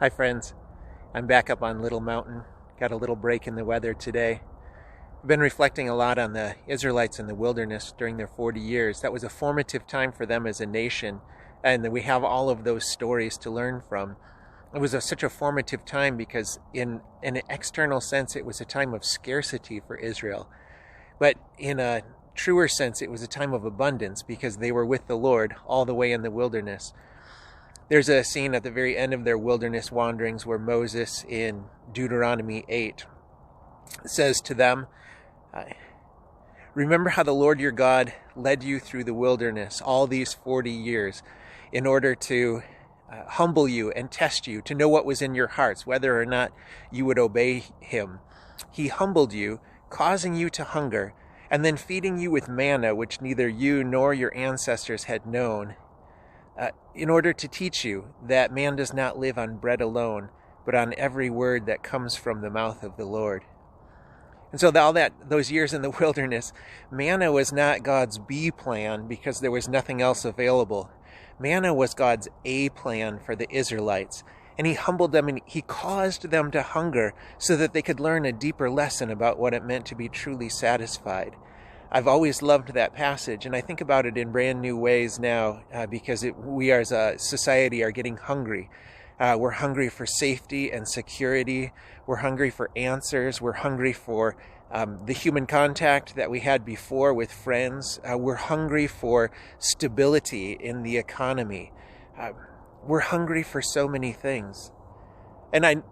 Hi friends, I'm back up on Little Mountain. Got a little break in the weather today. I've been reflecting a lot on the Israelites in the wilderness during their 40 years. That was a formative time for them as a nation, and we have all of those stories to learn from. It was such a formative time because in an external sense it was a time of scarcity for Israel, but in a truer sense it was a time of abundance because they were with the Lord all the way in the wilderness. There's a scene at the very end of their wilderness wanderings where Moses, in Deuteronomy 8, says to them, remember how the Lord your God led you through the wilderness all these 40 years in order to humble you and test you, to know what was in your hearts, whether or not you would obey him. He humbled you, causing you to hunger, and then feeding you with manna, which neither you nor your ancestors had known, in order to teach you that man does not live on bread alone, but on every word that comes from the mouth of the Lord. And so those years in the wilderness, manna was not God's B plan because there was nothing else available. Manna was God's A plan for the Israelites. And he humbled them and he caused them to hunger so that they could learn a deeper lesson about what it meant to be truly satisfied. I've always loved that passage, and I think about it in brand new ways now because we as a society are getting hungry. We're hungry for safety and security. We're hungry for answers. We're hungry for the human contact that we had before with friends. We're hungry for stability in the economy. We're hungry for so many things. And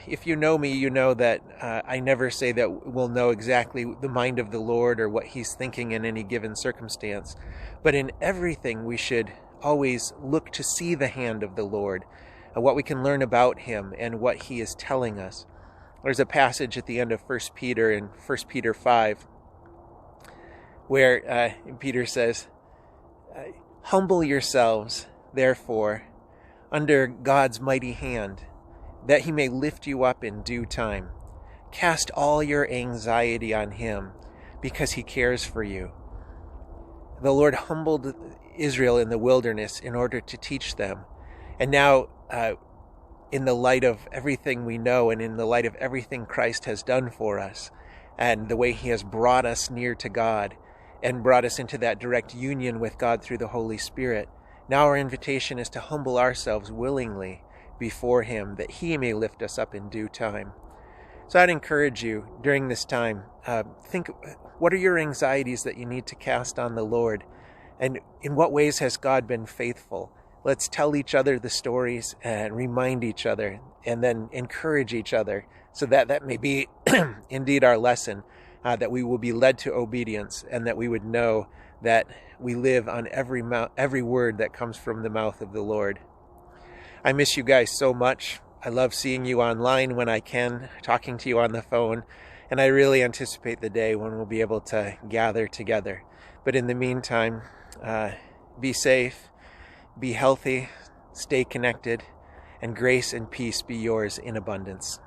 if you know me, you know that I never say that we'll know exactly the mind of the Lord or what he's thinking in any given circumstance. But in everything, we should always look to see the hand of the Lord, what we can learn about him and what he is telling us. There's a passage at the end of 1 Peter in 1 Peter 5 where Peter says, humble yourselves, therefore, under God's mighty hand, that he may lift you up in due time. Cast all your anxiety on him, because he cares for you. The Lord humbled Israel in the wilderness in order to teach them. And now, in the light of everything we know and in the light of everything Christ has done for us, and the way he has brought us near to God and brought us into that direct union with God through the Holy Spirit, now our invitation is to humble ourselves willingly before him, that he may lift us up in due time. So I'd encourage you during this time, think, what are your anxieties that you need to cast on the Lord? And in what ways has God been faithful? Let's tell each other the stories and remind each other and then encourage each other so that may be indeed our lesson, that we will be led to obedience and that we would know that we live on every word that comes from the mouth of the Lord. I miss you guys so much. I love seeing you online when I can, talking to you on the phone, and I really anticipate the day when we'll be able to gather together. But in the meantime, be safe, be healthy, stay connected, and grace and peace be yours in abundance.